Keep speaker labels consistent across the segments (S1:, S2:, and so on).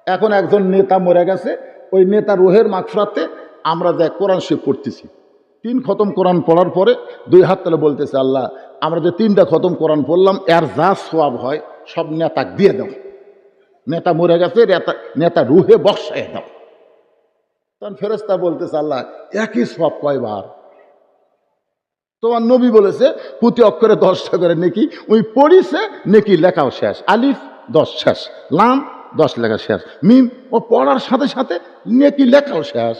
S1: এখন একজন নেতা মরে গেছে, ওই নেতা রুহের মাগফিরাতে আমরা যে কোরআন শরীফ পড়তেছি, 3 খতম কোরআন পড়ার পরে 2 হাত তুলে বলতেছে, আল্লাহ আমরা যে 3টা খতম কোরআন পড়লাম এর যা সওয়াব হয় সব নেতাকে দিয়ে দাও। নেতা মরে গেছে, নেতা রুহে বক্সায় দাও। তখন ফেরেশতা বলতেছে, আল্লাহ একই সওয়াব কয়বার? তোমার নবী বলেছে প্রতি অক্ষরে 10টা করে নেকি, ওই পড়িছে নেকি লেখাও শেষ, আলিফ 10 শেষ, লাম 10 লেখা শেষ, মিম ও পড়ার সাথে সাথে নেকি লেখাও শেষ।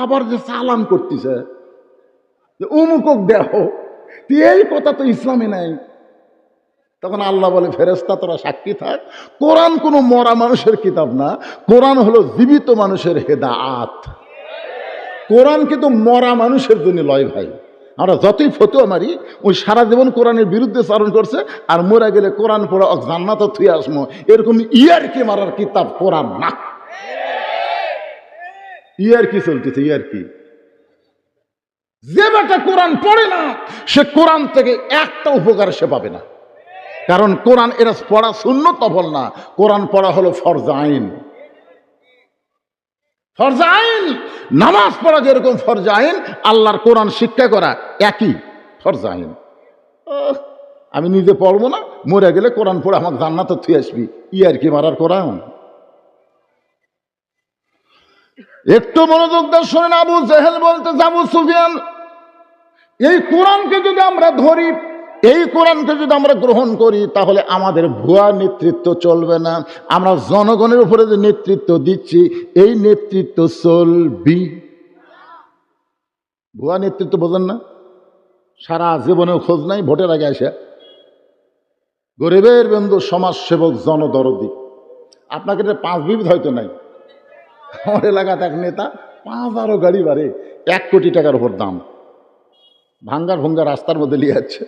S1: আবার যে চালান করতেছে উমুকক দেহ, এই কথা তো ইসলামে নাই। তখন আল্লাহ বলে, ফেরেশতা তোরা সাক্ষী থাক, কোরআন কোনো মরা মানুষের কিতাব না, কোরআন হলো জীবিত মানুষের হেদায়াত। কোরআন কিন্তু মরা মানুষের জন্য লয় ভাই। আমরা যতই ফতোয়া মারি, ওই সারা জীবন কোরআনের বিরুদ্ধে চারণ করছে, আর মরা গেলে কোরআন পড়া জান্নাত থুয়ে আসমো, এরকম ইয়ারকি মারার কিতাব কোরআন না। ইয়ারকি চলতেছে, ইয়ারকি। যে বেটা কোরআন পড়ে না সে কোরআন থেকে একটা উপকার সে পাবে না, কারণ কোরআন এরা পড়া সুন্নত নফল না, কোরআন পড়া হলো ফরজ আইন। ফরজ আইন, নামাজ পড়া যেরকম ফরজ আইন, আল্লাহর কোরআন শিক্ষা করা একই ফরজ আইন। আমি নিজে পড়বো না, মরে গেলে কোরআন পড়ে আমাকে জান্নাতে থুয়ে আসবি, ইয়ারকি মারার কোরআন। একটু মনোযোগ দিয়ে শোনেন, আবু জেহেল বলতে আবু সুফিয়ান, এই কোরআনকে যদি আমরা ধরি, এই কোরআনকে যদি আমরা গ্রহণ করি, তাহলে আমাদের ভুয়া নেতৃত্ব চলবে না। আমরা জনগণের উপরে যে নেতৃত্ব দিচ্ছি, এই নেতৃত্ব চলবি। ভুয়া নেতৃত্ব বোঝেন না? সারা জীবনেও খোঁজ নাই, ভোটের আগে আসে গরিবের বন্ধু, সমাজসেবক, জনদরদি। আপনাকে 5 বিবিধ হয়তো নাই। আমার এলাকাতে এক নেতা 5 গাড়ি বাড়ে, 1 কোটি টাকার উপর দাম, ভাঙ্গার ভঙ্গা রাস্তার মধ্যে নিয়ে যাচ্ছে।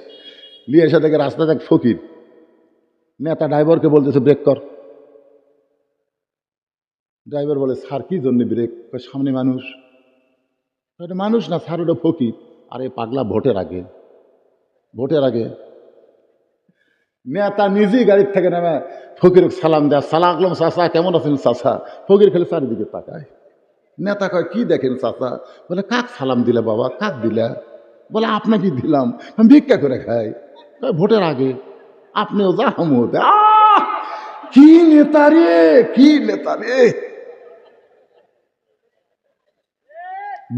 S1: নিয়ে এসে দেখে রাস্তাতে এক ফকির। নেতা ড্রাইভারকে বলতেছে ব্রেক কর। ড্রাইভার বলে, স্যার কি জন্য ব্রেক? সামনে মানুষ। মানুষ না স্যার, ওটা ফকির। আরে পাগলা, ভোটের আগে, ভোটের আগে। নেতা নিজেই গাড়ির থেকে নেমে ফকির সালাম দেয়, সালাম আলাইকুম চাচা, কেমন আছেন চাচা? ফকির খেলে চারিদিকে তাকায়। নেতা কয়, কি দেখেন চাচা? বলে, কাক সালাম দিলে বাবা? কাক দিলে? বলে, আপনাকে দিলাম, আমি ভিক্ষা করে খাই। ভোটের আগে আপনিও যা, আমিও যা। কি নেতা রে, কি নেতা রে!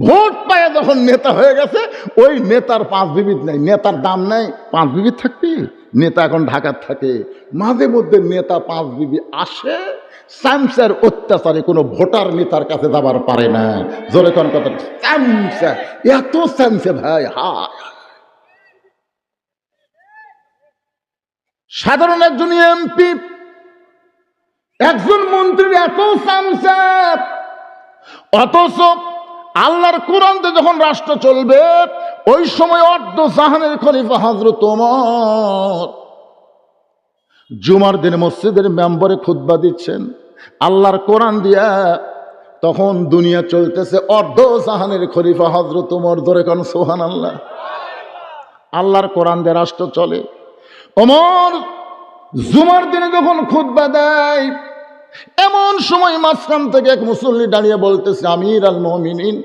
S1: ভোট পায় যখন নেতা হয়ে গেছে, ওই নেতার 5 বিবিধ নাই, নেতার দাম নাই। 5 বিবিধ থাকবি? নেতা এখন ঢাকার থাকে, মাঝে মধ্যে নেতা 5 বিবি আসে। স্যামসার অত্যাচারে কোনো ভোটার নেতার কাছে যাবার পারে না। জোরে কোন কথা, স্যামসা, এত স্যামসে ভাই। সাধারণ একজন এমপি, একজন মন্ত্রীর এত স্যামসা, অথচ আল্লাহর কোরআনতে যখন রাষ্ট্র চলবে, ওই সময় অর্ধ জাহানের খলিফা হযরত ওমর জুমার দিনে মসজিদের মেম্বরে খুতবা দিচ্ছেন আল্লাহর কোরআন দিয়া। তখন দুনিয়া চলতেছে, অর্ধ জাহানের খলিফা হযরত ওমর। ধরে কোন সুবহানাল্লাহ। আল্লাহর কোরআন দিয়ে রাষ্ট্র চলে। ওমর জুমার দিনে যখন খুতবা দেয়, এমন সময় মাঝখান থেকে এক মুসল্লি দাঁড়িয়ে বলতেছে, আমির আল মুমিনিন,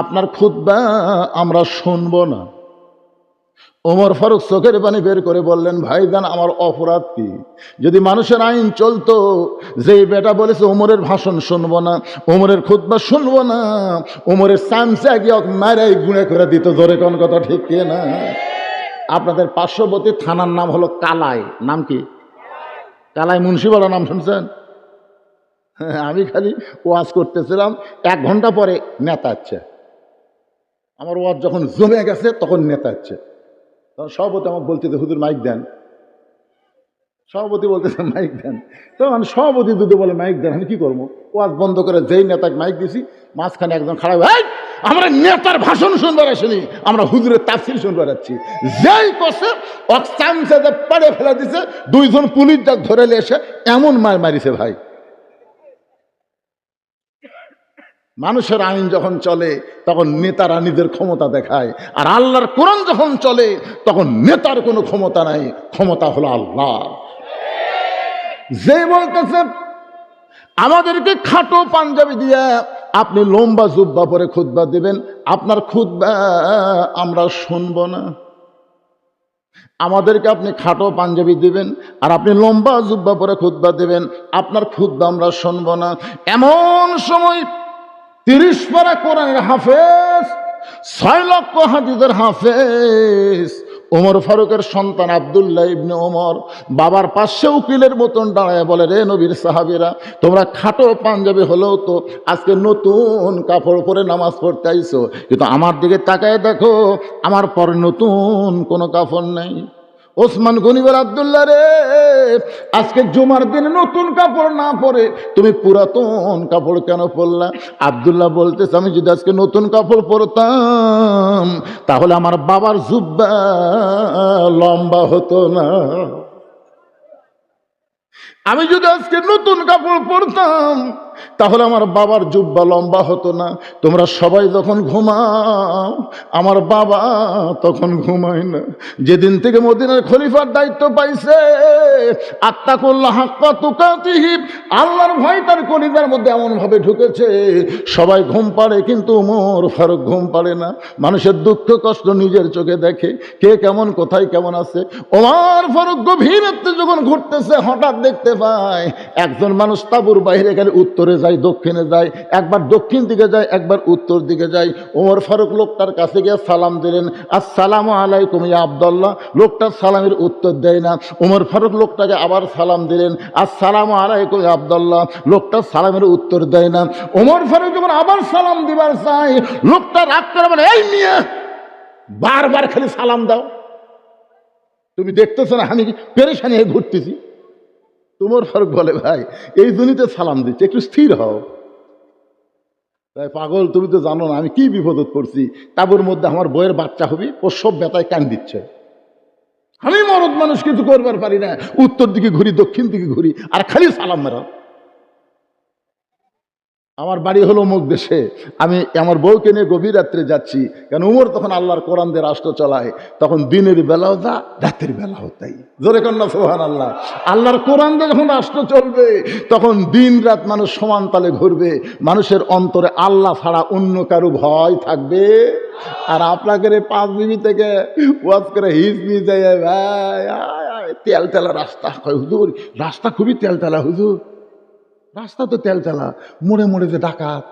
S1: আপনার খুতবা আমরা শুনবো না। ওমর ফারুক চোখের পানি বের করে বললেন, ভাইজান আমার অপরাধ কি? যদি মানুষের আইন চলতো, যে বেটা বলেছে ওমরের ভাষণ শুনবো না, ওমরের খুতবা শুনবো না, ওমরের চামচা গিয়ে মারাই গুঁড়ে করে দিত। ধরে কোন কথা ঠিক কে না? আপনাদের পার্শ্ববর্তী থানার নাম হলো কালাই। নাম কি? কালাই মুন্সিপাড়া, নাম শুনছেন? আমি খালি ওয়াজ করতেছিলাম, 1 ঘন্টা পরে নেতা আছে। আমার ওয়াজ যখন জমে গেছে তখন নেতা আছে। তখন সভাপতি আমাকে বলতেছে, হুজুর মাইক দেন। সভাপতি বলতেছে মাইক দেন। তখন সভাপতি যদি বলে মাইক দেন, আমি কি করবো? ওয়াজ বন্ধ করে যেই নেতাকে মাইক দিছি, মাঝখানে একজন খারাপ, আমরা নেতার ভাষণ শুনবার আসিনি, আমরা হুজুরের তাফসীর শুনবার আসছি। যেই কষে অক্সামসে পাড়ে ফেলে দিছে, 2 জন পুলিশ যাক ধরে এসে এমন মার মারিছে ভাই। মানুষের আইন যখন চলে তখন নেতারা নিজের ক্ষমতা দেখায়, আর আল্লাহর কোরআন যখন চলে তখন নেতার কোনো ক্ষমতা নাই, ক্ষমতা হলো আল্লাহ। যে বলতেছে আমাদেরকে খাটো পাঞ্জাবি দিয়ে আপনি লম্বা জুব্বা পরে খুতবা দিবেন, আপনার খুতবা আমরা শুনবো না। আমাদেরকে আপনি খাটো পাঞ্জাবি দিবেন আর আপনি লম্বা জুব্বা পরে খুতবা দিবেন, আপনার খুতবা আমরা শুনবো না। এমন সময় 30 পারা কোরআনের হাফেজ, 6 লক্ষ হাদিসের হাফেজ ওমর ফারুকের সন্তান আব্দুল্লাহ ইবনে ওমর বাবার পাশে উকিলের মতন দাঁড়ায় বলে, রে নবীর সাহাবীরা, তোমরা খাটো পাঞ্জাবি হলেও তো আজকে নতুন কাপড় পরে নামাজ পড়তে আইছো, কিন্তু আমার দিকে তাকায় দেখো আমার পরে নতুন কোনো কাপড় নেই। ওসমান গনি বলে, আব্দুল্লাহ রে, আজকে জুমার দিনে নতুন কাপড় না পরে তুমি পুরাতন কাপড় কেন পরলা? আব্দুল্লাহ বলতেছে, আমি যদি আজকে নতুন কাপড় পরতাম তাহলে আমার বাবার জুব্বা লম্বা হতো না। আমি যদি আজকে নতুন কাপড় পরতাম তাহলে আমার বাবার জুব্বা লম্বা হতো না। তোমরা সবাই যখন ঘুমাও আমার বাবা তখন ঘুমায় না। যেদিন থেকে মদিনার খলিফার দায়িত্ব পাইছে, আত্তাকুল্লাহ হাক্কা তুকাতিহি, আল্লাহর ভয় তার কলিজার মধ্যে এমন ভাবে ঢুকেছে, সবাই ঘুম পাড়ে কিন্তু ওমর ফারুক ঘুম পাড়ে না। মানুষের দুঃখ কষ্ট নিজের চোখে দেখে, কে কেমন কোথায় কেমন আছে। ওমর ফারুক গভীর রাতে যখন ঘুরতেছে হঠাৎ দেখতে পায় একজন মানুষ তাঁবুর বাইরে গেলে উত্তরে যায়, দক্ষিণে যায়, একবার দক্ষিণ দিকে যায়, একবার উত্তর দিকে যায়। ওমর ফারুক লোকটার কাছে গিয়ে সালাম দিলেন, আসসালামু আলাইকুম ইয়া আব্দুল্লাহ। লোকটা সালামের উত্তর দেয় না। ওমর ফারুক লোকটাকে আবার সালাম দিলেন, আসসালামু আলাইকুম ইয়া আব্দুল্লাহ। লোকটা সালামের উত্তর দেয় না। ওমর ফারুক যখন আবার সালাম দিবার চাই, লোকটা রাগ করে বলে, এই মিয়া, বারবার খালি সালাম দাও, তুমি দেখতেছো না আমি পেরেশানি হয়ে ঘুরতেছি? ওমর ফারুক বলে, ভাই এই জন্যই তো সালাম দিচ্ছে, একটু স্থির হও। তাই পাগল, তুমি তো জানো না আমি কি বিপদত পড়ছি। তাবুর মধ্যে আমার বইয়ের বাচ্চা হবি, প্রসব ব্যথায় কান দিচ্ছে, আমি মরদ মানুষ কিছু করবার পারি না, উত্তর দিকে ঘুরি দক্ষিণ দিকে ঘুরি আর খালি সালাম মেরা। আমার বাড়ি হলো অমুক দেশে, আমি আমার বউকে নিয়ে গভীর রাত্রে যাচ্ছি, কেন উমর তখন আল্লাহর কোরআন দিয়ে রাষ্ট্র চালায়, তখন দিনের বেলাও যা রাতের বেলাও তাই। জোরে কন্যা সুবহানাল্লাহ। আল্লাহর কোরআন দিয়ে যখন রাষ্ট্র চলবে তখন দিন রাত মানুষ সমান তালে ঘুরবে, মানুষের অন্তরে আল্লাহ ছাড়া অন্য কারো ভয় থাকবে। আর আপনাকে 5 বিবি থেকে ওয়াজ করে হিজ নিয়ে যায়, ভাই তেল তেলা রাস্তা, হুজুর রাস্তা খুবই তেল তেলা, হুজুর রাস্তা তো তেলতেলা, মোড়ে মোড়ে যে ডাকাত।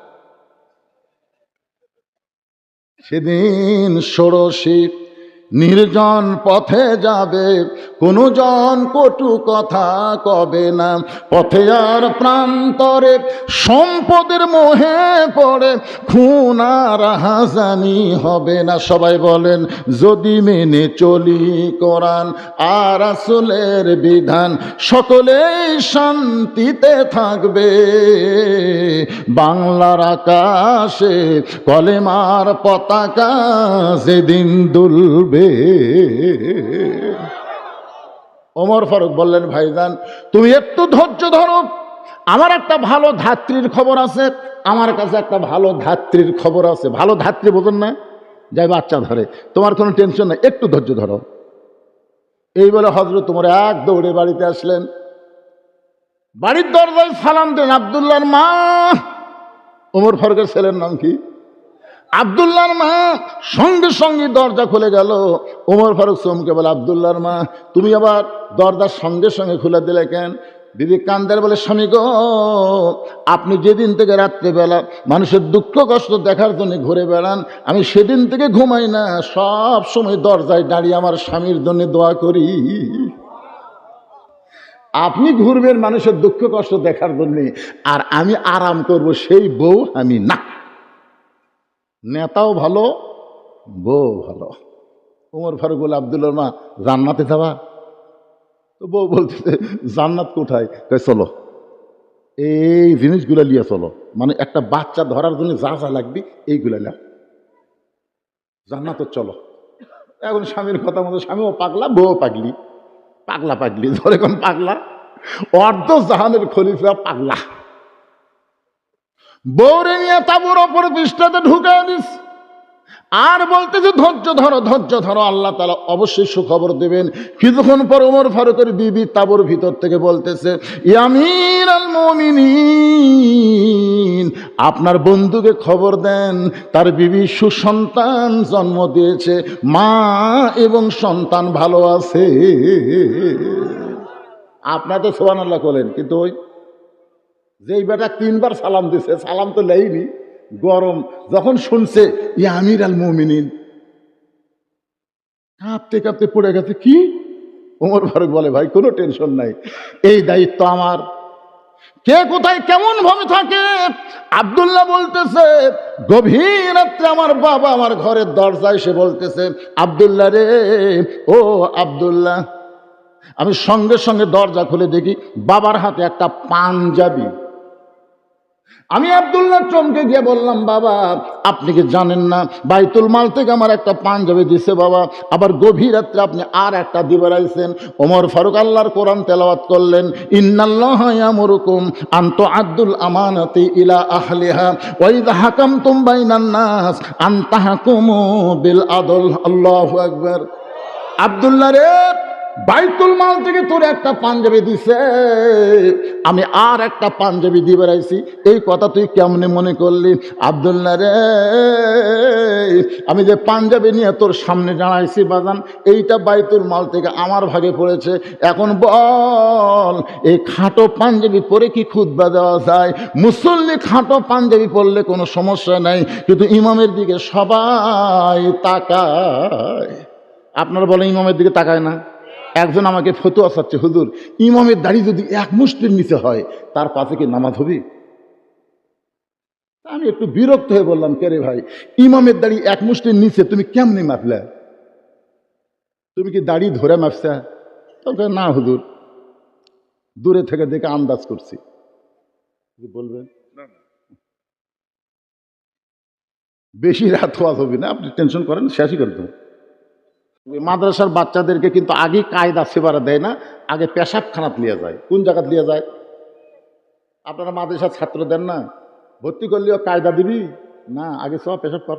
S1: সেদিন ষোড়শী নির্জন পথে যাবে, কোনো জন কটু কথা কবে না, পথে আর প্রান্তরে সম্পদের মোহে পড়ে খুন আর হাজানি হবে না। সবাই বলেন, যদি মেনে চলি কোরআন আর রাসূলের বিধান, সকলেই শান্তিতে থাকবে। বাংলার আকাশে কলেমার পতাকা যেদিন দুলবে। ওমর ফারুক বললেন, ভাইজান তুমি একটু ধৈর্য ধরো, আমার একটা ভালো ধাত্রীর খবর আছে, আমার কাছে একটা ভালো ধাত্রীর খবর আছে। ভালো ধাত্রী বোঝেন না, যাই বাচ্চা ধরে, তোমার কোনো টেনশন নাই, একটু ধৈর্য ধরো। এই বলে হযরত ওমর এক দৌড়ে বাড়িতে আসলেন। বাড়ির দরজায় সালাম দেন আব্দুল্লাহর মা। ওমর ফারুকের ছেলের নাম কি? আব্দুল্লাহর মা। সঙ্গে সঙ্গে দরজা খুলে গেল। ওমর ফারুক চমকে বলে, আব্দুল্লাহর মা তুমি আবার দরজার সঙ্গে সঙ্গে খুলে দিলে কেন? বিবি কান্দার বলে, স্বামী গো, আপনি যেদিন থেকে রাত্রেবেলা মানুষের দুঃখ কষ্ট দেখার জন্য ঘুরে বেড়ান, আমি সেদিন থেকে ঘুমাই না, সব সময় দরজায় দাঁড়িয়ে আমার স্বামীর জন্য দোয়া করি। আপনি ঘুরবেন মানুষের দুঃখ কষ্ট দেখার জন্য, আর আমি আরাম করব, সেই বউ আমি না। নেতাও ভালো, বউ ভালো। ওমর ফারুক বলে, আব্দুল্লাহর মা জান্নাতে যাবা? তো বউ বলতেছে, জান্নাত কোথায়? চলো এই জিনিসগুলো নিয়ে চলো, মানে একটা বাচ্চা ধরার জন্য যা যা লাগবে এইগুলা না, জান্নাত চলো। এখন স্বামীর কথা মতো স্বামীও পাগলা, বউ পাগলি, পাগলা পাগলি, ধরে কোন পাগলা, অর্ধ জাহানের খলিফা পাগলা। বউরে নিয়ে তাবুর ওপর পৃষ্ঠাতে ঢুকে দিস আর বলতেছে, ধৈর্য ধরো, ধৈর্য ধরো, আল্লাহ তাআলা অবশ্যই সুখবর দেবেন। কিছুক্ষণ পর ওমর ফারুকের বিবি তাবুর ভিতর থেকে বলতেছে, ইয়া আমিরাল মুমিনিন, আপনার বন্ধুকে খবর দেন তার বিবি সুসন্তান জন্ম দিয়েছে, মা এবং সন্তান ভালো আছে। আপনার তো সুবহানাল্লাহ বলেন, কিন্তু ওই যেই বেটা 3 বার সালাম দিছে, সালাম তো নেয়নি, গরম যখন শুনছে ইয়া আমির আল মুমিনিন, কাঁপতে কাঁপতে পড়ে গেছে। কি? ওমর ফারুক বলে, ভাই কোনো টেনশন নাই, এই দায়িত্ব আমার। কে কোথায় কেমন ভাবে থাকে? আব্দুল্লাহ বলতেছে, গভীর রাত্রে আমার বাবা আমার ঘরের দরজায় এসে বলতেছে, আব্দুল্লাহ রে, ও আব্দুল্লাহ। আমি সঙ্গে সঙ্গে দরজা খুলে দেখি বাবার হাতে একটা পাঞ্জাবি। আমি আব্দুল্লাহ চমকে গিয়ে বললাম, বাবা আপনি কি জানেন না বাইতুল মাল থেকে আমার একটা পাঞ্জাবি দিছে বাবা, আবার গভীর রাত্রে আপনি আর একটা দিবে রাইছেন। ওমর ফারুক আল্লাহর কোরআন তেলাওয়াত করলেন, ইন্নাল্লাহা ইয়ামুরুকুম আন তুআদ্দুল আমানাতি ইলা আহলিহা ওয়া ইযা হাকামতুম বাইনান নাস আন তাহকুমু বিল আদল। আল্লাহু আকবার। আব্দুল্লাহ রে, বাইতুল মাল থেকে তোর একটা পাঞ্জাবি দিছে, আমি আর একটা পাঞ্জাবি দিয়ে বেড়াইছি, এই কথা তুই কেমনে মনে করলি? আব্দুল্লাহ রে, আমি যে পাঞ্জাবি নিয়ে তোর সামনে জানাইছি বাজান, এইটা বাইতুল মাল থেকে আমার ভাগে পড়েছে। এখন বল, এই খাটো পাঞ্জাবি পরে কি খুতবা দেওয়া যায়? মুসল্লি খাটো পাঞ্জাবি পরলে কোনো সমস্যা নাই, কিন্তু ইমামের দিকে সবাই তাকায়। আপনারা বলেন ইমামের দিকে তাকায় না? একজন আমাকে ফতোয়া চাচ্ছে, হুজুর ইমামের দাড়ি যদি 1 মুষ্টির নিচে হয় তার পাশে কি নামাজ হবে? আমি একটু বিরক্ত হয়ে বললাম, কে রে ভাই, ইমামের দাড়ি 1 মুষ্টির নিচে তুমি কেমনে মাপলে? তুমি কি দাড়ি ধরে মাপছা? তবে না হুজুর, দূরে থেকে দেখে আন্দাজ করছি। বলবেন বেশি রাত হওয়া হবে না, আপনি টেনশন করেন, শেষই করে দেবো। মাদ্রাসার বাচ্চাদেরকে কিন্তু আগে কায়দা সেবারা দেয় না, আগে পেশাবখানাত লিয়ে যায়। কোন জায়গাত লিয়ে যায়? আপনারা মাদ্রাসার ছাত্র দেন না, ভর্তি করলেও কায়দা দিবি না, আগে সব পেশাব কর।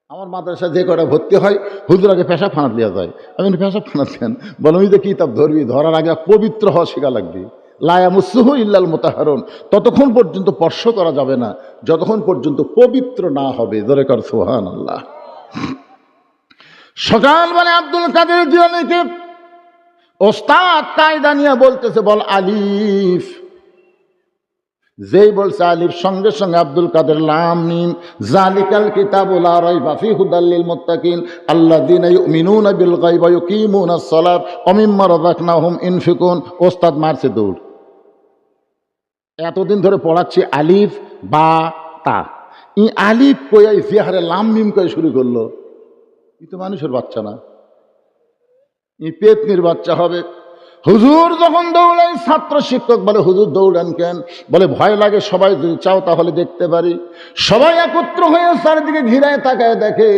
S1: আমার মাদ্রাসা যে কটা ভর্তি হয়, হুজুর আগে পেশাবখানাত লিয়ে যায়। আমি পেশাবখানাত দেন, বলো ওই যে কিতাব ধরবি, ধরার আগে পবিত্র হওয়া শেখা লাগবে। লায়ামুসুহু ইল্লাল মুতাহহারুন, ততক্ষণ পর্যন্ত স্পর্শ করা যাবে না যতক্ষণ পর্যন্ত পবিত্র না হবে। জোরে কর সুবহানাল্লাহ। সকালবেলা আব্দুল কাদের জিলানীকে ওস্তাদ কায়দা নিয়ে বলতেছে, বল আলিফ। যেই বলছে আলিফ, সঙ্গে সঙ্গে আব্দুল কাদের লাম মিম যালিকাল কিতাবু লা রাইবা ফীহি হুদাল লিল মুত্তাকিন আল্লাযীনা ইউমিনুনা বিল গায়বি ওয়া ইউকিমুনাস সালাত ওয়া মিম্মা রাযাকনাহুম ইনফিকুন। ওস্তাদ মারছে দৌড়। এতদিন ধরে পড়াচ্ছি আলিফ বা তা, ই আলিফ কই জিহারে লাম মিম কই শুরু করলো? ই তো মানুষের বাচ্চা না, ই পেতনির বাচ্চা হবে। হুজুর যখন দৌড়াই, ছাত্র শিক্ষক বলে, হুজুর দৌড়ান কেন? বলে ভয় লাগে, সবাই যদি চাও তাহলে দেখতে পারি। সবাই একত্র হয়ে চারিদিকে ঘিরায় তাকায় দেখে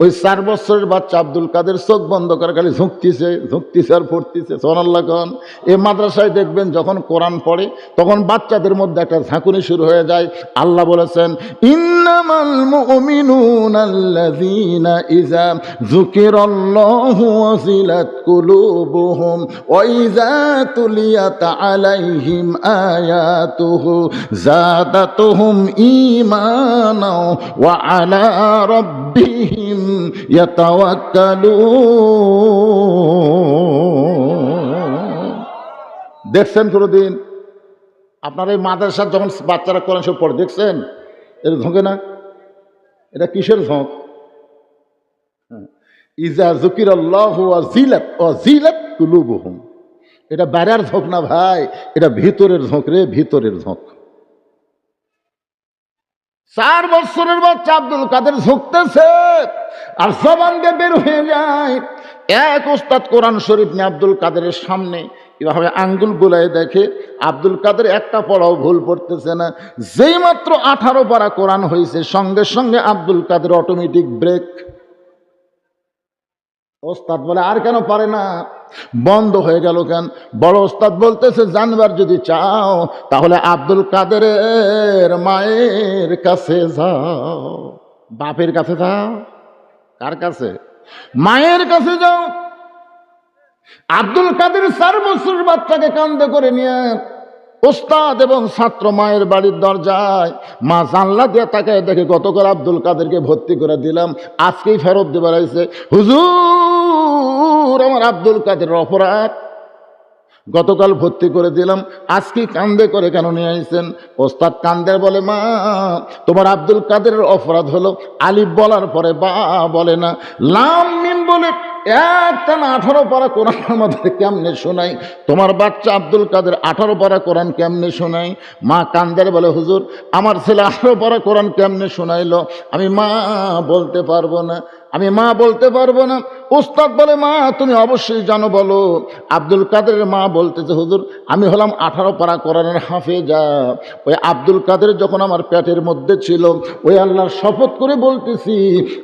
S1: ওই 4 বছরের বাচ্চা আব্দুল কাদের চোখ বন্ধ করে খালি ঝুঁকতিছে ঝুঁকতিছে আর পড়তিছে। সুবহানাল্লাহ কোন। এই মাদ্রাসায় দেখবেন যখন কোরআন পড়ে তখন বাচ্চাদের মধ্যে একটা ঝাঁকুনি শুরু হয়ে যায়। আল্লাহ বলেছেন, ইন্নামাল মুমিনুনাল্লাযীনা ইযা যুকিরাল্লাহু ওয়াজিলাত কুলুবুহুম ওয়া ইযা তুলিয়াত আলাইহিম আয়াতুহু যাদাতুহুম ঈমানা ওয়া আলা রাব্বিহিম ইয়াতাওয়াক্কালুন। দেখছেন কোনদিন আপনার এই মাদ্রাসার যখন বাচ্চারা কোরআন শরীফ পড়ে দেখছেন? এটা ঝোঁকে না? এটা কিসের ঝোঁক? ইযা যুকিরাল্লাহু ওয়াজিলাত কুলুবুহুম। এটা বাইরের ঝোঁক না ভাই, এটা ভিতরের ঝোঁক রে, ভিতরের ঝোঁক। 4 বছরের বাচ্চা আব্দুল কাদের ঝুঁকতেছে আর জবান দিয়ে বের হয়ে যায়। এক ওস্তাদ কোরআন শরীফ নিয়ে আব্দুল কাদেরের সামনে এভাবে আঙ্গুল বুলায় দেখে আব্দুল কাদের একটা পড়াও ভুল পড়তেছে না। যেই মাত্র 18 পারা কোরআন হয়েছে, সঙ্গে সঙ্গে আব্দুল কাদের অটোমেটিক ব্রেক। ওস্তাদ বলে, আর কেন পারে না? বন্ধ হয়ে গেল কেন? বড় ওস্তাদ বলতেছে, জানবার যদি চাও তাহলে আব্দুল কাদেরের মায়ের কাছে যাও। বাপের কাছে যাও? কার কাছে? মায়ের কাছে যাও। আব্দুল কাদের 4 বছরের বাচ্চাকে কান্দে করে নিয়ে ওস্তাদ এবং ছাত্র মায়ের বাড়ির দরজায়, মা জানলা দিয়ে তাকায় দেখে গতকাল আব্দুল কাদেরকে ভর্তি করে দিলাম, আজকেই ফেরত দেবার আইছে। হুজুর, আমার আব্দুল কাদের অপরাধ, গতকাল ভর্তি করে দিলাম, আজকে কান্দে করে কেন নিয়ে আইছেন? ওস্তাদ কান্দে বলে, মা তোমার আব্দুল কাদেরের অপরাধ হলো আলিফ বলার পরে বা বলে না, লাম মিম বলে একটানা 18 পারা কোরআন আমাদের কেমনে শোনাই? তোমার বাচ্চা আব্দুল কাদের 18 পারা কোরআন কেমনে শোনাই? মা কান্দের বলে, হুজুর আমার ছেলে 18 পারা কোরআন কেমনে শোনাইলো? আমি মা বলতে পারবো না, আমি মা বলতে পারবো না। উস্তাদ বলে, মা তুমি অবশ্যই জানো, বলো। আব্দুল কাদেরের মা বলতেছে, হুজুর আমি হলাম 18 পারা কোরআনের হাফেজা। ওই আব্দুল কাদের যখন আমার পেটের মধ্যে ছিল, ওই আল্লাহর শপথ করে বলতেছি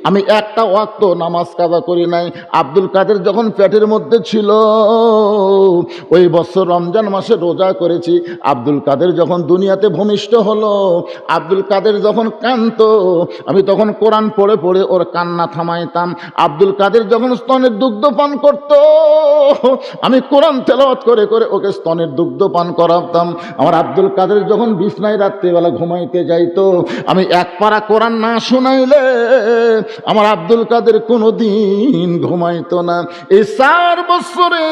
S1: আমি একটা ওয়াক্ত নামাজ কাজা করি নাই। আব্দুল কাদের যখন পেটের মধ্যে ছিল, ওই বছর রমজান মাসে রোজা করেছি। আব্দুল কাদের যখন দুনিয়াতে ভূমিষ্ঠ হলো, আব্দুল কাদের যখন কাঁদতো, আমি তখন কোরআন পড়ে পড়ে ওর কান্না থামাইতাম। আব্দুল কাদের যখন স্তনের দুগ্ধ পান করত, আমি কোরআন তেলাওয়াত করে করে ওকে স্তনের দুগ্ধ পান করাতাম। আমার আব্দুল কাদের যখন বিছনায় রাত্রিবেলা ঘুমাইতে যাইতো, আমি এক পারা কোরআন না শোনাইলে আমার আব্দুল কাদের কোনোদিন ঘুমাইতো না। এই 4 বছরে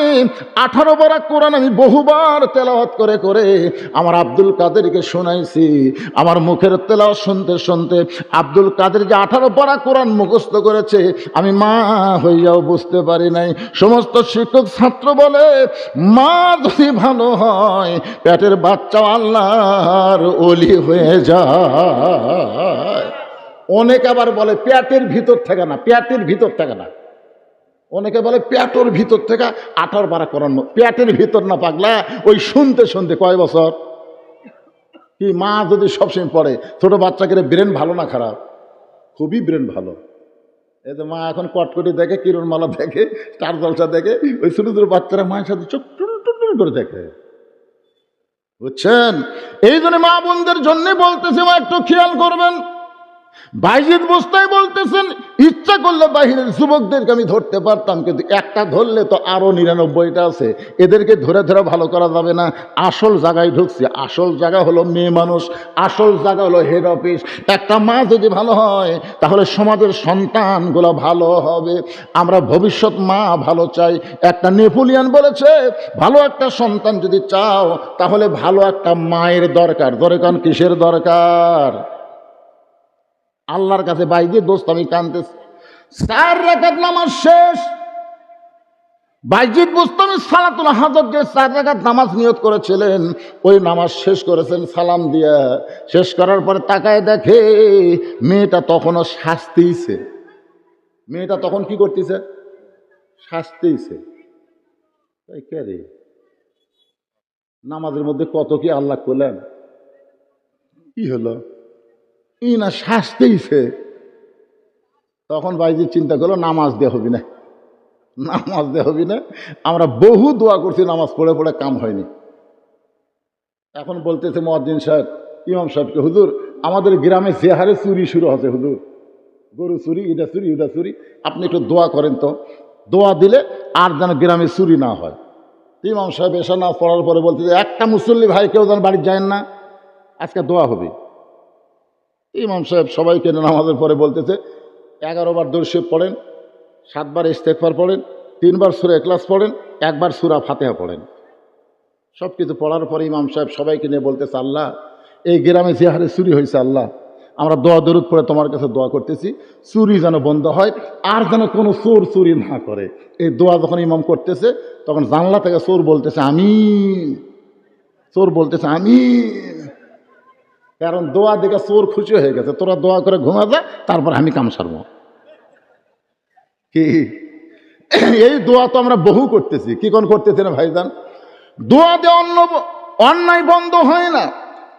S1: 18 পারা কোরআন আমি বহুবার তেলাওয়াত করে করে আমার আব্দুল কাদেরকে শোনাইছি। আমার মুখের তেলাওয়াত শুনতে শুনতে আব্দুল কাদের যে 18 পারা কোরআন মুখস্থ করেছে, আমি মা হইয়াও বুঝতে পারি নাই। সমস্ত শিক্ষক ছাত্র বলে, মা যদি ভালো হয় পেটের বাচ্চা আল্লাহর ওলি হয়ে যায়। অনেক আবার বলে পেটের ভিতর থেকে না, পেটের ভিতর থেকে না। অনেকে বলে পেটের ভিতর থেকে 18 পারা কোরআন। পেটের ভিতর না পাগলা, ওই শুনতে শুনতে কয় বছর কি? মা যদি সবসময় পড়ে, ছোট বাচ্চাকে ব্রেন ভালো না খারাপ? খুবই ব্রেন ভালো। এই যে মা এখন কটকটি দেখে, কিরণমালা দেখে, স্টার জলসা দেখে, ওই ছোট ছোট বাচ্চারা মায়ের সাথে চোখ টুন করে দেখে, বুঝছেন? এই জন্য মা বোনদের জন্য বলতেছে, মা একটু খেয়াল করবেন। বাইজিদ বুস্তাই বলতেছেন, ইচ্ছা করলে বাহিরের যুবকদেরকে আমি ধরতে পারতাম, কিন্তু একটা ধরলে তো আরো 99টা আছে, এদেরকে ধরে ধরে ভালো করা যাবে না। আসল জায়গায় ঢুকছে। আসল জায়গা হলো মেয়ে মানুষ, আসল জায়গা হলো হেড অফিস। একটা মা যদি ভালো হয়, তাহলে সমাজের সন্তানগুলো ভালো হবে। আমরা ভবিষ্যৎ মা ভালো চাই। একটা নেপোলিয়ান বলেছে, ভালো একটা সন্তান যদি চাও, তাহলে ভালো একটা মায়ের দরকার। দরকার কিসের দরকার? আল্লাহর কাছে বাইজিদ দোস্ত আমি কানতেছি। 4 রাকাত নামাজ শেষ। বাইজিদ বুস্তামি সালাতুল হাজত যে 4 রাকাত নামাজ নিয়ত করেছিলেন, ওই নামাজ শেষ করেছেন সালাম দিয়া। শেষ করার পরে তাকায় দেখে মেয়েটা তখনও শাস্তিছে। মেয়েটা তখন কি করতেছে? শাস্তিছে। তাই কে রে, নামাজের মধ্যে কত কি আল্লাহ করলেন, কি হলো ই না শাস্তিছে। তখন বাইজিদ চিন্তা করলো, নামাজ দিয়ে হবি না, নামাজ দিয়ে হবি না। আমরা বহু দোয়া করছি, নামাজ পড়ে পড়ে কাম হয়নি। এখন বলতেছে মুয়াজ্জিন সাহেব, ইমাম সাহেবকে, হুজুর আমাদের গ্রামে যে হারে চুরি শুরু হচ্ছে, হুজুর গরু চুরি, এটা চুরি ওটা চুরি, আপনি একটু দোয়া করেন তো। দোয়া দিলে আর যেন গ্রামে চুরি না হয়। ইমাম সাহেব এসে না পড়ার পরে বলতেছে, একটা মুসল্লি ভাই কেউ যেন বাড়ি যায় না, আজকে দোয়া হবে। ইমাম সাহেব সবাইকে নামাজের পরে বলতেছে, 11 বার দরুদ শরীফ পড়েন, 7 বার ইস্তেগফার পড়েন, 3 বার সূরা ইখলাস পড়েন, 1 বার সূরা ফাতিহা পড়েন। সব কিছু পড়ার পরে ইমাম সাহেব সবাইকে নিয়ে বলতেছে, আল্লাহ এই গ্রামে যে হারে চুরি হয়েছে, আল্লাহ আমরা দোয়া দরুদ পড়ে তোমার কাছে দোয়া করতেছি, চুরি যেন বন্ধ হয়, আর যেন কোনো চোর চুরি না করে। এই দোয়া যখন ইমাম করতেছে, তখন জানলা থেকে চোর বলতেছে আমিন, চোর বলতেছে আমিন। কারণ দোয়া দেখে চোর খুশি হয়ে গেছে, তোরা দোয়া করে ঘুমা যা, তারপর আমি কাম সারবো। কি এই দোয়া তো আমরা বহু করতেছি, কি কোন করতেছি না ভাইজান? দোয়া দিয়ে অন্যায় বন্ধ হয় না।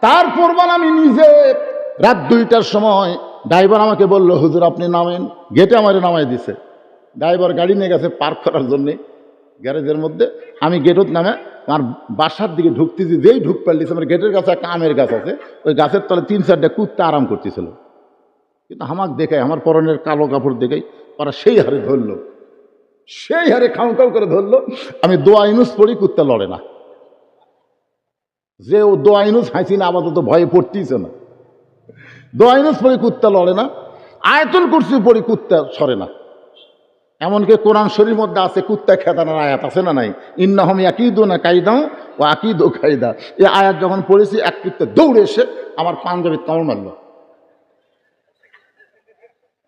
S1: তারপর আমি নিজে রাত 2টার সময় ড্রাইভার আমাকে বললো, হুজুর আপনি নামেন। গেটে আমার নামাই দিছে। ড্রাইভার গাড়ি নিয়ে গেছে পার্ক করার জন্যে গ্যারেজের মধ্যে। আমি গেটত নামে আমার বাসার দিকে ঢুকতেছি, যেই ঢুক পারলিছে, আমার গেটের কাছে একটা আমের গাছ আছে, ওই গাছের তলে 3-4টা কুত্তা আরাম করতেছিল। কিন্তু আমাকে দেখে, আমার পরনের কালো কাপড় দেখেই ওরা সেই হারে ধরলো, সেই হারে খাও খাও করে ধরলো। আমি দোয়া ইনুস পড়ি, কুত্তা লড়ে না। যে ও দোয়াইনুস হাসিনা আপাতত ভয়ে পড়তেইছে না, দোয়াইনুস পড়ে কুত্তা লড়ে না, আয়াতুল কুরসি পড়ে কুত্তা সরে না। এমনকি কোরআন শরীফের মধ্যে আছে কুত্তা খেদানোর আয়াত, আছে না নাই? ইন্নাহুম ইয়াকিদুনা কাইদাও ও আকিদু কাইদা। এই আয়াত যখন পড়েছি এক কুত্তা দৌড়ে এসে আমার পাঞ্জাবিতে কামড় মারল।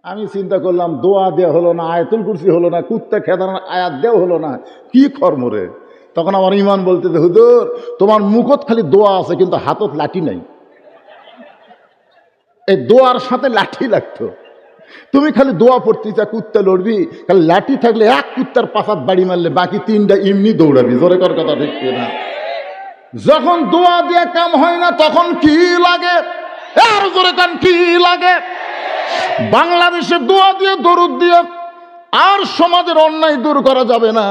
S1: আমি চিন্তা করলাম দোয়া দেওয়া হলো না, আয়াতুল কুরসি হলো না, কুত্তা খেদানোর আয়াত দেওয়া হলো না, কি কর্মরে। তখন আমার ইমান বলতে, হুজুর তোমার মুখত খালি দোয়া আছে কিন্তু হাতত লাঠি নাই। এই দোয়ার সাথে লাঠি লাগতো। তুমি খালি দোয়া পড়তে চা কুত্তা লড়বি, খালি লাঠি থাকলে এক কুত্তার পাশাত বাড়ি মারলে বাকি তিনটা এমনি দৌড়াবি। জোরে কর কথা ঠিক না? যখন দোয়া দিয়ে কাম হয় না তখন কি লাগে? আর জোরে কান কি লাগে? বাংলাদেশে দোয়া দিয়ে দরুদ দিয়ে আর সমাজের অন্যায় দূর করা যাবে না।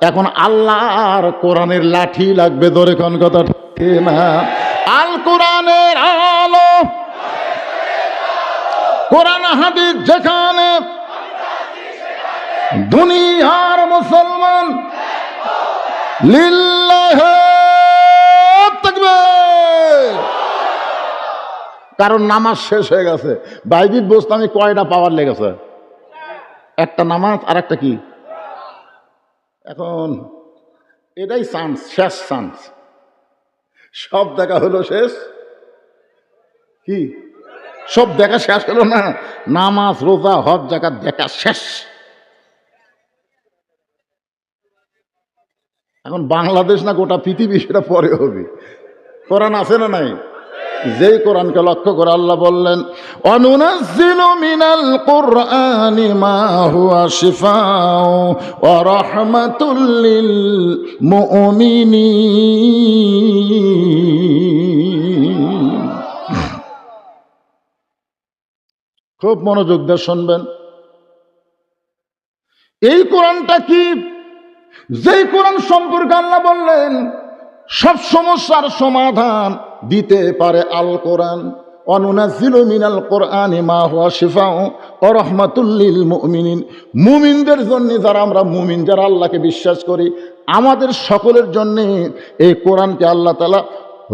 S1: এখন আল্লাহর কোরআনের লাঠি লাগবে। জোরে কান কথা ঠিক না? আল কোরআনের আলো, কোরআন হাদিস যেখানে, দুনিয়ার মুসলমান লিল্লাহি তাকবীর। কারণ নামাজ শেষ হয়ে গেছে। বাইবিল বসতে আমি কয়টা পাওয়ার লেগেছে? একটা নামাজ আর একটা কি? এখন এটাই চান্স, শেষ চান্স। সব দেখা হলো শেষ, কি সব দেখা শেষ হলো না? নামাজ রোজা হজ জাকাত দেখা শেষ। এখন বাংলাদেশ না গোটা পৃথিবী সেটা পরে হবে। কোরআন আছে না নাই? যেই কোরআনকে লক্ষ্য করে আল্লাহ বললেন, অনুনাজ্জিলু মিনাল কুরআনি মা হুয়া শিফাউ ওয়া রাহমাতুল লিল মুমিনিন। খুব মনোযোগ দিয়ে শুনবেন। এই কোরআনটা কি? যেই কোরআন সম্পর্কে আল্লাহ বললেন সব সমস্যার সমাধান দিতে পারে আল কোরআন। অনুনাজ্জিলু মিনাল কোরআনি মা হুয়া শিফাউ ওয়া রাহমাতুল লিল মুমিনিন। মুমিনদের জন্য, যারা আমরা মুমিন, যারা আল্লাহকে বিশ্বাস করি, আমাদের সকলের জন্য এই কোরআনকে আল্লাহ তাআলা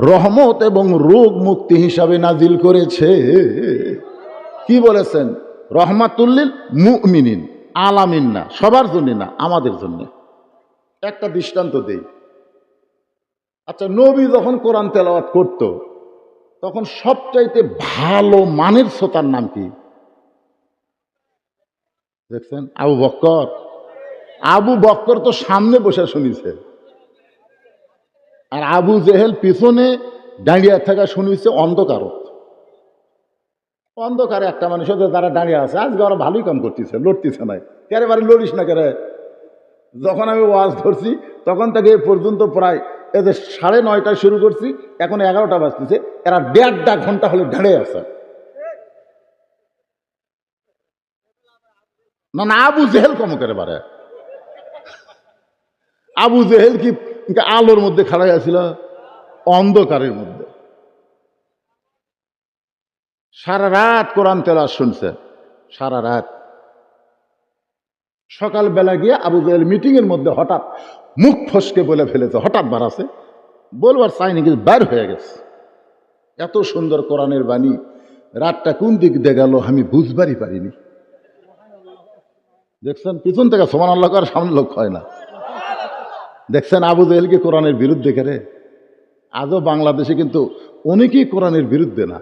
S1: রহমত এবং রোগ মুক্তি হিসাবে নাজিল করেছে। কি বলেছেন? রহমাতুল লিল মুমিনিন, আলামিন না, সবার জন্য না, আমাদের জন্য। একটা দৃষ্টান্ত দেই। আচ্ছা, নবী যখন কোরআন তেলাওয়াত করত তখন সবচাইতে ভালো মানের শ্রোতার নাম কি দেখছেন? আবু বকর। আবু বকর তো সামনে বসে শুনিছে, আর আবু জেহেল পিছনে দাঁড়িয়ে থাকা শুনিছে অন্ধকারত। অন্ধকারে একটা মানুষের যারা দাঁড়িয়ে আছে, আজকে ওরা ভালোই কাম করতেছে, লড়তেছে না। কেরে বারে লড়িস না কেরে? যখন আমি ওয়াজ ধরছি তখন থেকে এ পর্যন্ত প্রায় এদের 9:30টায় শুরু করছি, এখন 11টা বাজতেছে, এরা 1.5 ঘন্টা হলে দাঁড়িয়ে আছে। না না, আবু জেহেল কম করে পারে? আবু জেহেল কি আলোর মধ্যে খাড়াই আছিল? অন্ধকারের মধ্যে সারা রাত কোরআন তেলাওয়াত শুনছে, সারা রাত। সকালবেলা গিয়ে আবু জেহেল মিটিং এর মধ্যে হঠাৎ মুখ ফসকে বলে ফেলেছে, হঠাৎ বাড়াছে, বলবার চাইনি কিন্তু বাইর হয়ে গেছে। এত সুন্দর কোরআনের বাণী, রাতটা কোন দিক দিয়ে গেল আমি বুঝবারই পারিনি। দেখছেন, পিছন থেকে সুবহানাল্লাহ আর সামনে লোক হয় না। দেখছেন আবু জেহেলকে কোরআনের বিরুদ্ধে করে? আজও বাংলাদেশে কিন্তু অনেকেই কোরআনের বিরুদ্ধে না।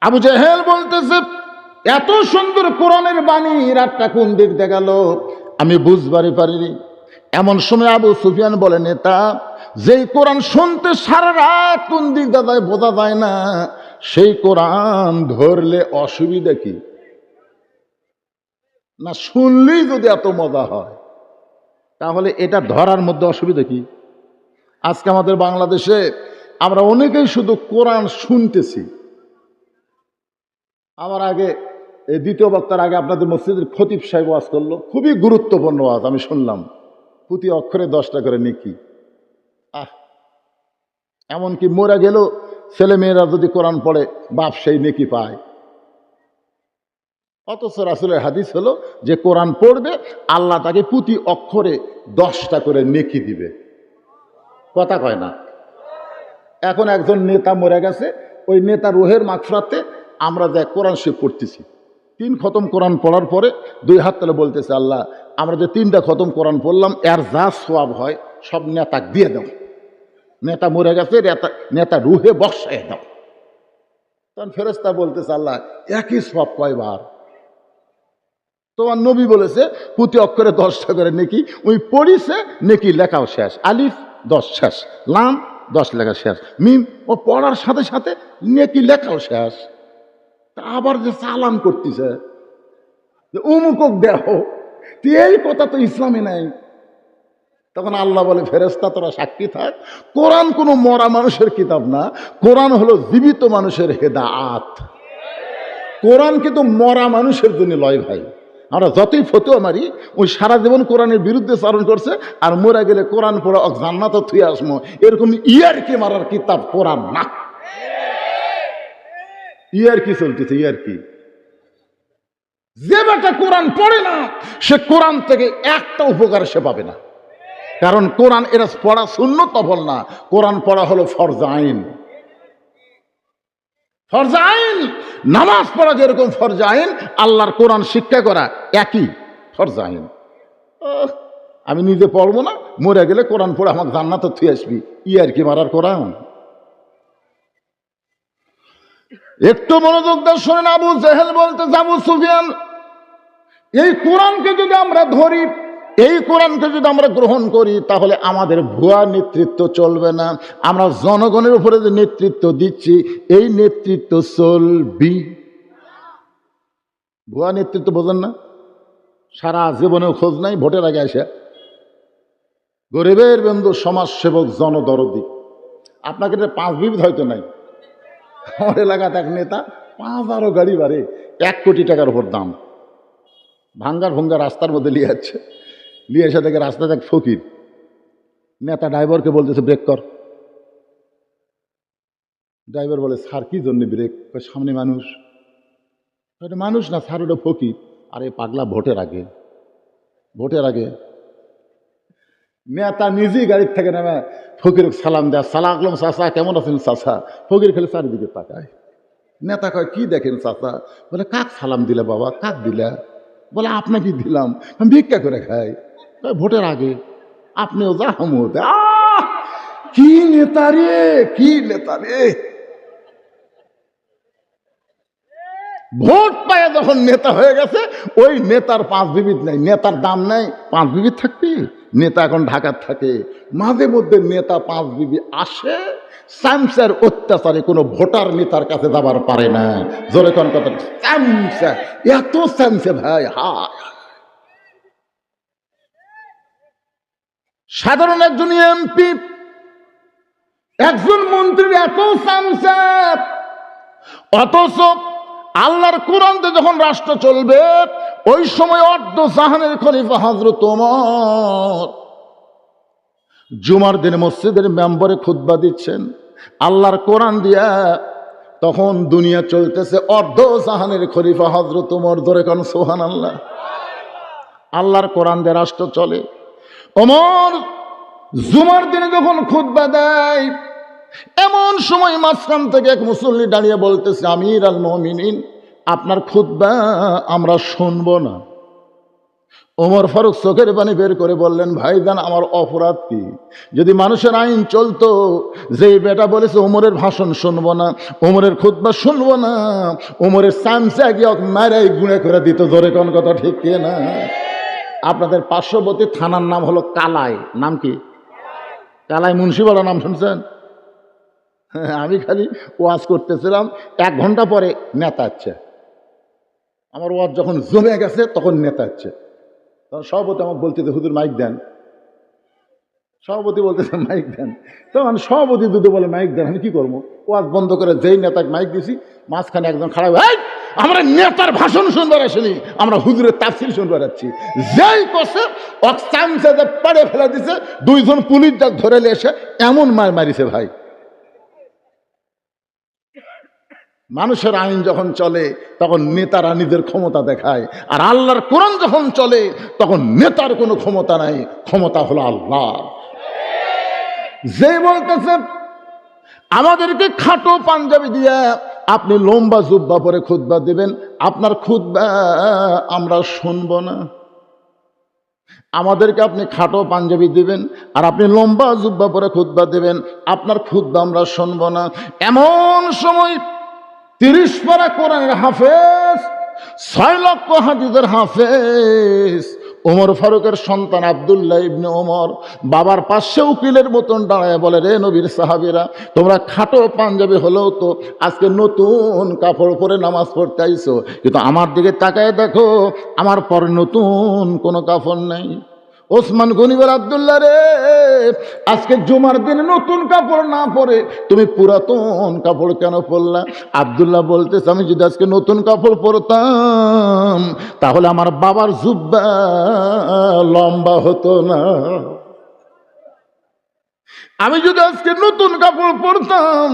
S1: আবু জেহেল বলতেছে, এত সুন্দর কোরআনের বাণী, রাতটা কোন দিক দিয়ে গেল আমি বুঝবারই পারিনি। এমন সময় আবু সুফিয়ান বলে, নেতা, যেই কোরআন শুনতে সারা রাত কোন দিক দিয়ে বোঝা যায় না, সেই কোরআন ধরলে অসুবিধা কি? না শুনলেই যদি এত মজা হয়, তাহলে এটা ধরার মধ্যে অসুবিধা কি? আজকে আমাদের বাংলাদেশে আমরা অনেকেই শুধু কোরআন শুনতেছি। আমার আগে এই দ্বিতীয় বক্তার আগে আপনাদের মসজিদের খতিব সাহেব ওয়াজ করলো, খুবই গুরুত্বপূর্ণ ওয়াজ, আমি শুনলাম। প্রতি অক্ষরে 10টা করে নেকি। এমনকি মরে গেল ছেলে মেয়েরা যদি কোরআন পড়ে বাপ সেই নেকি পায়। অথচ রাসূলের হাদিস হলো যে কোরআন পড়বে আল্লাহ তাকে প্রতি অক্ষরে 10টা করে নেকি দিবে। কথা কয় না? এখন একজন নেতা মরে গেছে, ওই নেতা রুহের মাগফিরাতে আমরা যা কোরআন শরীফ পড়তেছি, 3 খতম কোরআন পড়ার পরে 2 হাত তুলে বলতেছে, আল্লাহ আমরা যে 3টা খতম কোরআন পড়লাম এর যা সওয়াব হয় সব নেতাকে দিয়ে দাও। নেতা মরে গেছে, নেতা রুহে বক্সায় দাও। তখন ফেরেশতা বলতেছে, আল্লাহ একই সওয়াব কয়বার? তোমার নবী বলেছে প্রতি অক্ষরে 10টা করে নেকি, ওই পড়িছে নেকি লেখাও শেষ, আলিফ 10 শেষ, লাম 10 লেখা শেষ, মিম ও পড়ার সাথে সাথে নেকি লেখাও শেষ। তা আবার যে সালাম করতেছে উমুকক দেহ, এই কথা তো ইসলামে নাই। তখন আল্লাহ বলে, ফেরেশতা তোরা সাক্ষী থাক, কোরআন কোনো মরা মানুষের কিতাব না, কোরআন হলো জীবিত মানুষের হেদায়াত। কোরআন কিন্তু মরা মানুষের জন্য লয় ভাই। আমরা যতই ফতোয়া মারি, ওই সারা জীবন কোরআনের বিরুদ্ধে চারণ করছে, আর মরা গেলে কোরআন পড়া জান্নাত থুয়ে আসমো, এরকম ইয়ারকি মারার কিতাব কোরআন না। ইয়ারকি চলতেছে, ইয়ারকি। যে বেটা কোরআন পড়ে না সে কোরআন থেকে একটা উপকার সে পাবে না, কারণ কোরআন এরা পড়া সুন্নত নফল না, কোরআন পড়া হলো ফরজ আইন। ফরজ আইন, নামাজ পড়া যেরকম ফরজ আইন, আল্লাহর কোরআন শিক্ষা করা একই ফরজ আইন। আমি নিজে পড়বো না, মরে গেলে কোরআন পড়ে আমাকে জান্নাতে থুয়ে আসবি, ইয়ারকি মারার কোরআন। একটু মনোযোগ দিয়ে শোনেন, আবু জেহেল বলতে আবু সুফিয়ান, এই কোরআনকে যদি আমরা ধরি, এই কোরআনকে যদি আমরা গ্রহণ করি, তাহলে আমাদের ভুয়া নেতৃত্ব চলবে না। আমরা জনগণের উপরে যে নেতৃত্ব দিচ্ছি, এই নেতৃত্ব চলবি। ভুয়া নেতৃত্ব বোঝেন না? সারা জীবনেও খোঁজ নাই, ভোটের আগে আসে গরিবের বন্ধু, সমাজসেবক, জনদরদি। আপনাকে 5 বিবিধ হয়তো নাই। আমার এলাকাতে এক নেতা 5 গাড়ি বাড়ে, 1 কোটি টাকার উপর দাম, ভাঙ্গার ভঙ্গা রাস্তার মধ্যে নিয়ে যাচ্ছে। নিয়ে এসে থেকে রাস্তাতে এক ফকির নেতা ড্রাইভারকে বলতেছে ব্রেক কর। ড্রাইভার বলে, স্যার কি জন্য ব্রেক? সামনে মানুষ। এটা মানুষ না স্যার, ওটা ফকির। আরে পাগলা, ভোটের আগে, ভোটের আগে। নেতা নিজেই গাড়ির থেকে নেমে ফকির সালাম দেয়, সালাম আলম চাচা, কেমন আছেন চাচা? ফকির খালি চারিদিকে তাকায়। নেতা কয়, কি দেখেন চাচা? বলে, কাক সালাম দিলে বাবা? কাক দিলে? বলে, আপনাকে দিলাম, আমি ভিক্ষা করে খাই। ভোটের আগে আপনিও যা, আমিও যা। কি নেতা রে, কি নেতা রে! ভোট পায় যখন নেতা হয়ে গেছে, ওই নেতার 5 বিবিধ নাই, নেতার দাম নাই। 5 বিবিধ থাকবি? নেতা এখন ঢাকার থাকে, মাঝে মধ্যে নেতা 5 বিবি আসে। স্যামসার অত্যাচারে কোনো ভোটার নেতার কাছে যাবার পারে না। জোরে কোন কথা, স্যামসা, এত স্যামসে ভাই। সাধারণ একজন এমপি, একজন মন্ত্রীর এত স্যামসা, অথচ আল্লাহর কোরআনতে যখন রাষ্ট্র চলবে, ওই সময় অর্ধ জাহানের খলিফা হযরত ওমর জুমার দিনে মসজিদের মেম্বরে খুতবা দিচ্ছেন আল্লাহর কোরআন দিয়া। তখন দুনিয়া চলতেছে, অর্ধ জাহানের খলিফা হযরত ওমর। ধরে কোন সুবহানাল্লাহ। আল্লাহর কোরআন দিয়ে রাষ্ট্র চলে। ওমর জুমার দিনে যখন খুতবা দেয়, এমন সময় মাঝখান থেকে এক মুসল্লি দাঁড়িয়ে বলতেছে, আমির আল মুমিনিন, আপনার খুতবা আমরা শুনবো না। ওমর ফারুক চোখের পানি বের করে বললেন, ভাইজান আমার অপরাধ কি? যদি মানুষের আইন চলতো, যেই বেটা বলেছে ওমরের ভাষণ শুনবো না, ওমরের খুতবা শুনবো না, ওমরের সামসা গিয়ে মারাই গুণে করে দিত। ধরে কোন কথা ঠিক কে না? আপনাদের পার্শ্ববর্তী থানার নাম হলো কালাই। নাম কি? কালাই মুন্সিপাড়া, নাম শুনছেন? আমি খালি ওয়াজ করতেছিলাম, 1 ঘন্টা পরে নেতা আছে। আমার ওয়াজ যখন জমে গেছে তখন নেতা আছে। তখন সভাপতি আমাকে বলতেছে, হুজুর মাইক দেন। সভাপতি বলতেছে মাইক দেন। তখন সভাপতি যদি বলে মাইক দেন, আমি কি করবো? ওয়াজ বন্ধ করে যেই নেতাকে মাইক দিছি, মাঝখানে একজন খারাপ, আমরা নেতার ভাষণ শুনবার আসেনি, আমরা হুজুরের তাফসীর শুনবার আসছি। যেই কষে অক্সামসে যে পাড়ে ফেলে দিছে, 2 জন পুলিশ যাক ধরে এসে এমন মার মারিছে ভাই। মানুষের আইন যখন চলে তখন নেতারা নিজের ক্ষমতা দেখায়, আর আল্লাহর কোরআন যখন চলে তখন নেতার কোনো ক্ষমতা নাই, ক্ষমতা হলো আল্লাহ। যে বলতেছে আমাদেরকে খাটো পাঞ্জাবি দিয়া আপনি লম্বা জুব্বা পরে খুতবা দিবেন, আপনার খুতবা আমরা শুনব না। আমাদেরকে আপনি খাটো পাঞ্জাবি দিবেন আর আপনি লম্বা জুব্বা পরে খুতবা দিবেন, আপনার খুতবা আমরা শুনব না। এমন সময় 30 পারা কোরআনের হাফেজ, 6 লক্ষ হাদিসের হাফেজ ওমর ফারুকের সন্তান আব্দুল্লাহ ইবনে ওমর বাবার পাশে উকিলের মতন দাঁড়ায় বলে, রে নবীর সাহাবীরা, তোমরা খাটো পাঞ্জাবি হলেও তো আজকে নতুন কাপড় পরে নামাজ পড়তে আইছো, কিন্তু আমার দিকে তাকায় দেখো আমার পরে নতুন কোনো কাপড় নেই। ওসমান গনি বলে, আব্দুল্লাহ রে, আজকে জুমার দিনে নতুন কাপড় না পরে তুমি পুরাতন কাপড় কেন পরলা? আব্দুল্লাহ বলতেছে, আমি যদি আজকে নতুন কাপড় পরতাম তাহলে আমার বাবার জুব্বা লম্বা হতো না। আমি যদি আজকে নতুন কাপড় পরতাম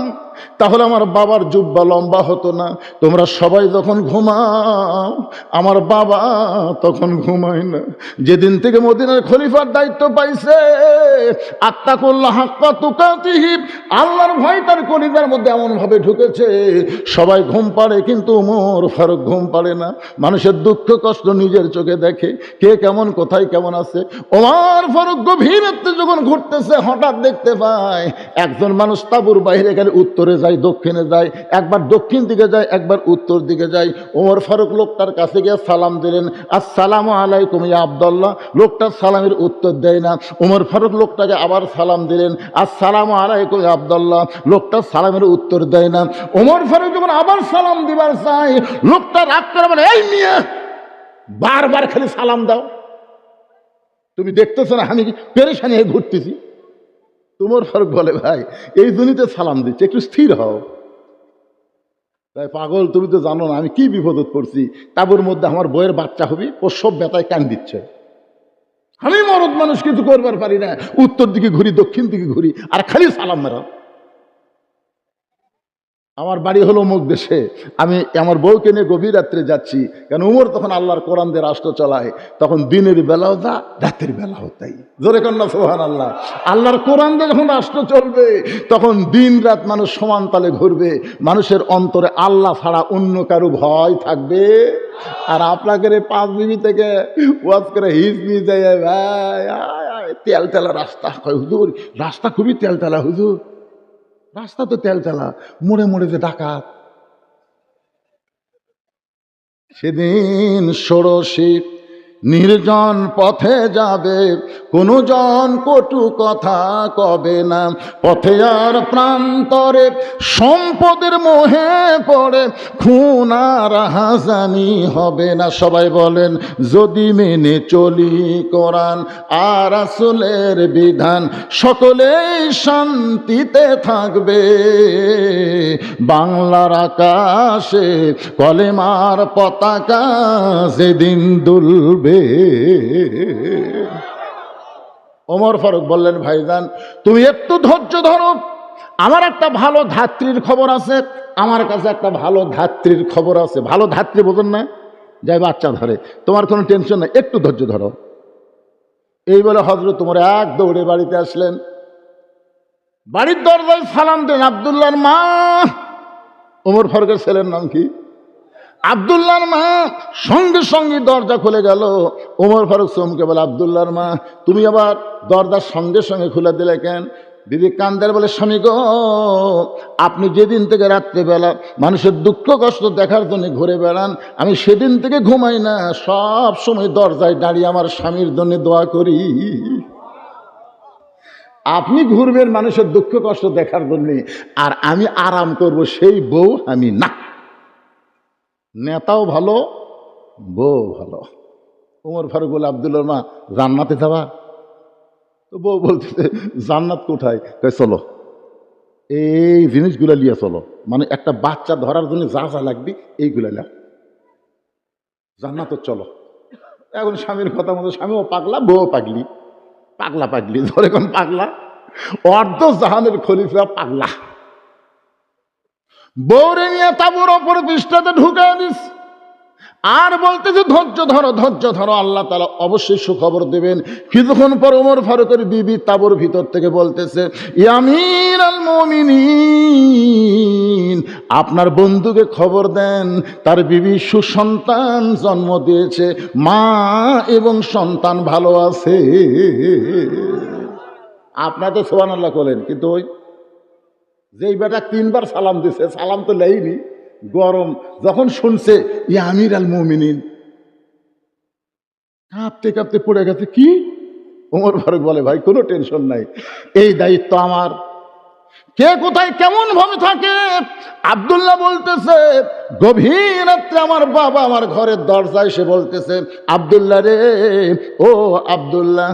S1: তাহলে আমার বাবার জুব্বা লম্বা হতো না। তোমরা সবাই যখন ঘুমাও আমার বাবা তখন ঘুমায় না। যেদিন থেকে মদিনার খলিফার দায়িত্ব পাইছে, আত্তাকুল্লাহ হাক্কা তুকাতিহি, আল্লাহর ভয় তার কলিজার মধ্যে এমন ভাবে ঢুকেছে, সবাই ঘুম পাড়ে কিন্তু ওমর ফারুক ঘুম পাড়ে না। মানুষের দুঃখ কষ্ট নিজের চোখে দেখে, কে কেমন কোথায় কেমন আছে। ওমর ফারুক গভীর রাতে যখন ঘুরতেছে হঠাৎ দেখতে পায় একজন মানুষ তাঁবুর বাইরে গেলে উত্তরে যায়, দক্ষিণে যায়, একবার দক্ষিণ দিকে যায়, একবার উত্তর দিকে যায়। ওমর ফারুক লোকটার কাছে গিয়ে সালাম দিলেন, আসসালামু আলাইকুম ইয়া আব্দুল্লাহ। লোকটা সালামের উত্তর দেয় না। ওমর ফারুক লোকটাকে আবার সালাম দিলেন, আসসালামু আলাইকুম ইয়া আব্দুল্লাহ। লোকটা সালামের উত্তর দেয় না। ওমর ফারুক যখন আবার সালাম দিবার চাই, লোকটা রাগ করে বলে, এই মিয়া, বারবার খালি সালাম দাও, তুমি দেখতেছো না আমি পেরেশানি হয়ে ঘুরতেছি? ওমর ফারুক বলে, ভাই এই জন্যই সালাম দিচ্ছে, একটু স্থির হও। তাই পাগল, তুমি তো জানো না আমি কি বিপদত পড়ছি। তাবুর মধ্যে আমার বইয়ের বাচ্চা হবে, ও সব ব্যথায় কান দিচ্ছে। আমি মরদ মানুষ কিছু করবার পারি না, উত্তর দিকে ঘুরি দক্ষিণ দিকে ঘুরি আর খালি সালাম মেরা। আমার বাড়ি হলো অমুক দেশে, আমি আমার বউকে নিয়ে গভীর রাত্রে যাচ্ছি, কারণ উমর তখন আল্লাহর কোরআন দিয়ে রাষ্ট্র চালায়, তখন দিনের বেলাও যা রাতের বেলাও তাই। জোরে কন্যা সুবহানাল্লাহ। আল্লাহর কোরআন দিয়ে যখন রাষ্ট্র চলবে তখন দিন রাত মানুষ সমান তালে ঘুরবে, মানুষের অন্তরে আল্লাহ ছাড়া অন্য কারো ভয় থাকবে। আর আপনাকে 5 বিবি থেকে ওয়াজ করে হিজ নিয়ে যায়, ভাই তেল তেলা রাস্তা, হুজুর রাস্তা খুবই তেল তেলা, হুজুর রাস্তা তো তেল তেলা, মোড়ে মোড়ে যে ডাকাত। সেদিন ষোড়শী নির্জন পথে যাবে, কোনো জন কটু কথা কবে না। পথে আর প্রান্তরে সম্পদের মোহে পড়ে খুন আর হাজানি হবে না। সবাই বলেন, যদি মেনে চলি কোরআন আর রাসূলের বিধান, সকলেই শান্তিতে থাকবে। বাংলার আকাশে কলেমার পতাকা যেদিন দুলবে। ওমর ফারুক বললেন, ভাইজান তুমি একটু ধৈর্য ধরো, আমার একটা ভালো ধাত্রীর খবর আছে। আমার কাছে একটা ভালো ধাত্রীর খবর আছে। ভালো ধাত্রী বোঝেন না, যাই বাচ্চা ধরে, তোমার কোনো টেনশন নাই, একটু ধৈর্য ধরো। এই বলে হযরত ওমর এক দৌড়ে বাড়িতে আসলেন। বাড়ির দরজায় সালাম দেন, আব্দুল্লাহর মা। ওমর ফারুকের ছেলের নাম কি? আব্দুল্লাহর মা। সঙ্গে সঙ্গে দরজা খুলে গেল। ওমর ফারুক চমকে বলে, আব্দুল্লাহর মা, তুমি আবার দরজার সঙ্গে সঙ্গে খুলে দিলে কেন? বিবি কান্দার বলে, স্বামী গো, আপনি যেদিন থেকে রাত্রেবেলা মানুষের দুঃখ কষ্ট দেখার জন্য ঘুরে বেড়ান, আমি সেদিন থেকে ঘুমাই না, সব সময় দরজায় দাঁড়িয়ে আমার স্বামীর জন্য দোয়া করি। আপনি ঘুরবেন মানুষের দুঃখ কষ্ট দেখার জন্যে, আর আমি আরাম করব, সেই বউ আমি না। নেতাও ভালো, বউ ভালো। ওমর ফারুক বলে, আব্দুল্লাহর মা, জান্নাতে যাবা? তো বউ বলতেছে, জান্নাত কোথায়? চলো এই জিনিসগুলো লিয়ে চলো, মানে একটা বাচ্চা ধরার জন্য যা যা লাগবে এইগুলা না, জান্নাত চলো। এখন স্বামীর কথা মতো স্বামীও পাগলা, বউ পাগলি। পাগলা পাগলি ধরে কোন পাগলা, অর্ধ জাহানের খলিফা পাগলা। বউরে নিয়ে তাঁবুর ওপর পৃষ্ঠাতে ঢুকে দিস। আর বলতেছে ধৈর্য ধরো, আল্লাহ তাআলা অবশ্যই সুখবর দেবেন। কিছুক্ষণ পর ওমর ফারুকের বিবি তাঁবুর ভিতর থেকে বলতেছে, ইয়া আমিরাল মুমিনিন, আপনার বন্ধুকে খবর দেন, তার বিবি সুসন্তান জন্ম দিয়েছে, মা এবং সন্তান ভালো আছে। আপনার তো সুবহানাল্লাহ বলেন, কিন্তু ওই যেই বেটা 3 বার সালাম দিছে, সালাম তো লেইনি, গরম যখন শুনছে ইয়া আমিরাল মুমিনিন, কাঁপতে কাঁপতে পড়ে গেছে। কি? ওমর ফারুক বলে, ভাই কোনো টেনশন নাই, এই দায়িত্ব আমার। কে কোথায় কেমন ভাবে থাকে? আব্দুল্লাহ বলতেছে, গভীর রাত্রে আমার বাবা আমার ঘরের দরজায় এসে বলতেছে, আব্দুল্লাহ রে, ও আব্দুল্লাহ।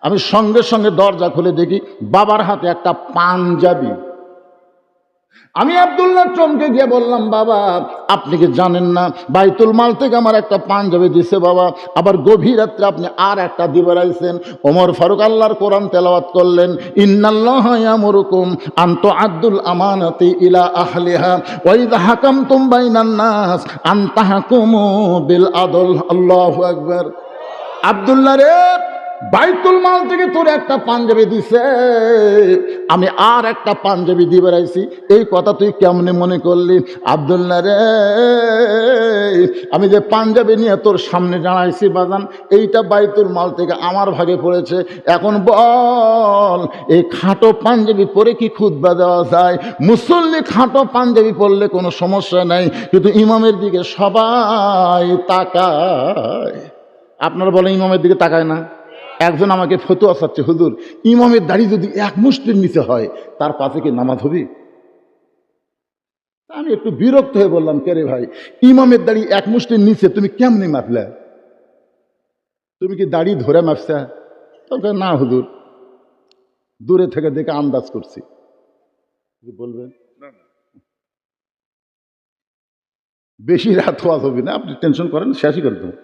S1: আমি সঙ্গে সঙ্গে দরজা খুলে দেখি বাবার হাতে একটা পাঞ্জাবি। আমি আব্দুল্লাহ চমকে গিয়ে বললাম, বাবা আপনি কি জানেন না বাইতুল মাল থেকে আমার একটা পাঞ্জাবি দিছে বাবা, আবার গভীর রাত্রে আপনি আর একটা দিবে রাইছেন। ওমর ফারুক আল্লাহর কোরআন তেলাওয়াত করলেন, ইন্নাল্লাহা ইয়ামুরুকুম আন তুআদ্দুল আমানাতি ইলা আহলিহা ওয়া ইযা হাকামতুম বাইনান নাস আন তাহকুমু বিল আদল। আল্লাহু আকবার। আব্দুল্লাহ রে, বাইতুল মাল থেকে তোর একটা পাঞ্জাবি দিছে, আমি আর একটা পাঞ্জাবি দিয়ে বেড়াইছি, এই কথা তুই কেমনে মনে করলি? আব্দুল্লাহ রে, আমি যে পাঞ্জাবি নিয়ে তোর সামনে জানাইছি বাজান, এইটা বাইতুল মাল থেকে আমার ভাগে পড়েছে। এখন বল, এই খাটো পাঞ্জাবি পরে কি খুতবা দেওয়া যায়? মুসল্লি খাটো পাঞ্জাবি পরলে কোনো সমস্যা নাই, কিন্তু ইমামের দিকে সবাই তাকায়। আপনারা বলেন ইমামের দিকে তাকায় না? একজন আমাকে ফতোয়া চাচ্ছে, হুজুর ইমামের দাড়ি যদি 1 মুষ্টির নিচে হয়, তার পাশে কি নামাজ হবে? আমি একটু বিরক্ত হয়ে বললাম, কে রে ভাই, ইমামের দাড়ি 1 মুষ্টির নিচে তুমি কেমনে মাপলে? তুমি কি দাড়ি ধরে মাপছা? না হুজুর, দূরে থেকে দেখে আন্দাজ করছি। বলবেন বেশি রাত হওয়া হবে না, আপনি টেনশন করেন, শেষই করে দেবো।